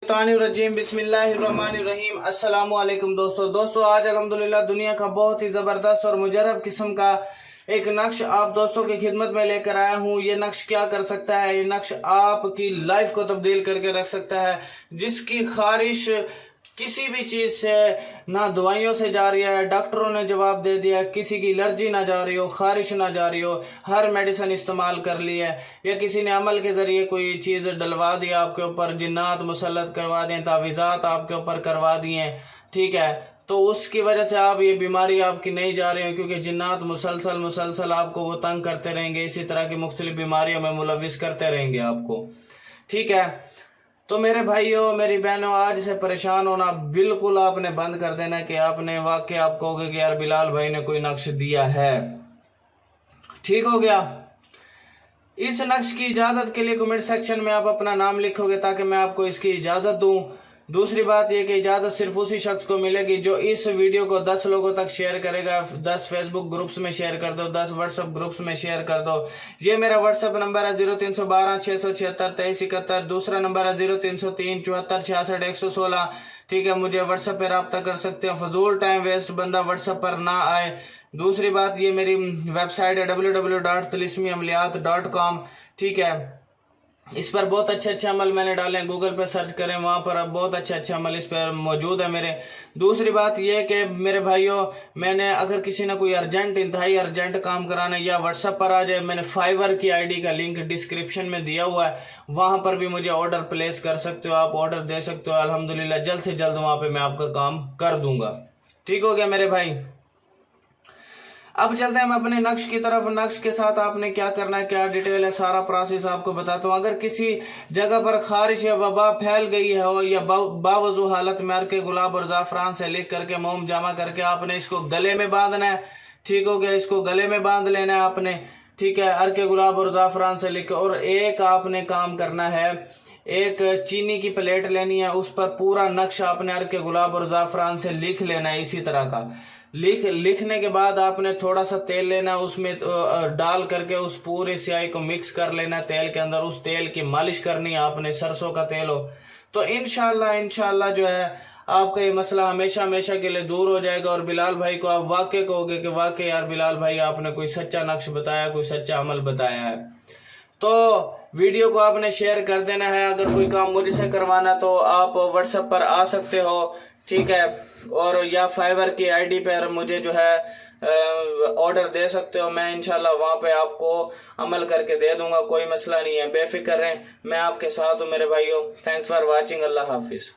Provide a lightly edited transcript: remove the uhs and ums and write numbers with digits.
मिनशैतानिर्रजीम बिस्मिल्लाहिर्रहमानिर्रहीम। अस्सलामु अलैकुम दोस्तों आज अल्हम्दुलिल्लाह दुनिया का बहुत ही ज़बरदस्त और मुजरब किस्म का एक नक्श आप दोस्तों की खिदमत में लेकर आया हूँ। ये नक्श क्या कर सकता है? ये नक्श आपकी लाइफ को तब्दील करके रख सकता है। जिसकी खारिश किसी भी चीज़ से, ना दवाइयों से जा रही है, डॉक्टरों ने जवाब दे दिया, किसी की एलर्जी ना जा रही हो, खारिश ना जा रही हो, हर मेडिसिन इस्तेमाल कर ली है, या किसी ने अमल के ज़रिए कोई चीज़ डलवा दी आपके ऊपर, जिन्नात मुसल्लत करवा दिए, तावीज़ात आपके ऊपर करवा दिए, ठीक है, तो उसकी वजह से आप ये बीमारी आपकी नहीं जा रही है, क्योंकि जिन्नात मुसलसल आपको वो तंग करते रहेंगे, इसी तरह की मुख्तलिफ बीमारियों में मुलविस करते रहेंगे आपको, ठीक है। तो मेरे भाइयों मेरी बहनों, आज से परेशान होना बिल्कुल आपने बंद कर देना कि आपने वाकई आप कहोगे कि यार बिलाल भाई ने कोई नक्श दिया है। ठीक हो गया। इस नक्श की इजाज़त के लिए कमेंट सेक्शन में आप अपना नाम लिखोगे ताकि मैं आपको इसकी इजाज़त दूं। दूसरी बात यह कि इजाज़त सिर्फ उसी शख्स को मिलेगी जो इस वीडियो को 10 लोगों तक शेयर करेगा। 10 फेसबुक ग्रुप्स में शेयर कर दो, 10 व्हाट्सएप ग्रुप्स में शेयर कर दो। ये मेरा व्हाट्सएप नंबर है 0312 676 2371। दूसरा नंबर है 0303 74 66 116। ठीक है, मुझे व्हाट्सएप पर रब्ता कर सकते हैं। फजूल टाइम वेस्ट बंदा व्हाट्सएप पर ना आए। दूसरी बात, ये मेरी वेबसाइट है www.tilismiamaliyat.com। ठीक है, इस पर बहुत अच्छे अमल मैंने डाले हैं, गूगल पे सर्च करें, वहाँ पर बहुत अच्छे अमल इस पर मौजूद है मेरे। दूसरी बात यह कि मेरे भाइयों, मैंने अगर किसी ने कोई इंतहाई अर्जेंट काम कराना है, या व्हाट्सएप पर आ जाए, मैंने फाइवर की आईडी का लिंक डिस्क्रिप्शन में दिया हुआ है, वहाँ पर भी मुझे ऑर्डर प्लेस कर सकते हो, आप ऑर्डर दे सकते हो। अल्हम्दुलिल्लाह जल्द से जल्द वहाँ पर मैं आपका काम कर दूंगा। ठीक हो गया मेरे भाई। अब चलते हैं हम अपने नक्श की तरफ। नक्श के साथ आपने क्या करना है, क्या डिटेल है, सारा प्रोसेस आपको बताता हूँ। अगर किसी जगह पर खारिश या वबा फैल गई हो, या बावजू हालत में अर्के गुलाब और जाफरान से लिख करके मोम जमा करके आपने इसको गले में बांधना है। ठीक हो गया, इसको गले में बांध लेना है आपने। ठीक है, अर्के गुलाब और जाफरान से लिख, और एक आपने काम करना है, एक चीनी की प्लेट लेनी है, उस पर पूरा नक्श आपने अर्के गुलाब और जाफरान से लिख लेना है। इसी तरह का लिखने के बाद आपने थोड़ा सा तेल लेना, उसमें डाल करके उस पूरे स्याही को मिक्स कर लेना तेल के अंदर। उस तेल की मालिश करनी है आपने, सरसों का तेल हो तो इंशाल्लाह जो है आपका ये मसला हमेशा के लिए दूर हो जाएगा। और बिलाल भाई को आप वाकई कहोगे कि वाकई यार बिलाल भाई आपने कोई सच्चा नक्श बताया, कोई सच्चा अमल बताया है। तो वीडियो को आपने शेयर कर देना है। अगर कोई काम मुझसे करवाना तो आप व्हाट्सएप पर आ सकते हो, ठीक है, और या फाइवर की आईडी पर मुझे जो है ऑर्डर दे सकते हो। मैं इंशाल्लाह वहाँ पे आपको अमल करके दे दूंगा, कोई मसला नहीं है, बेफिक्र रहें, मैं आपके साथ हूँ मेरे भाइयों। Thanks for watching, Allah Hafiz.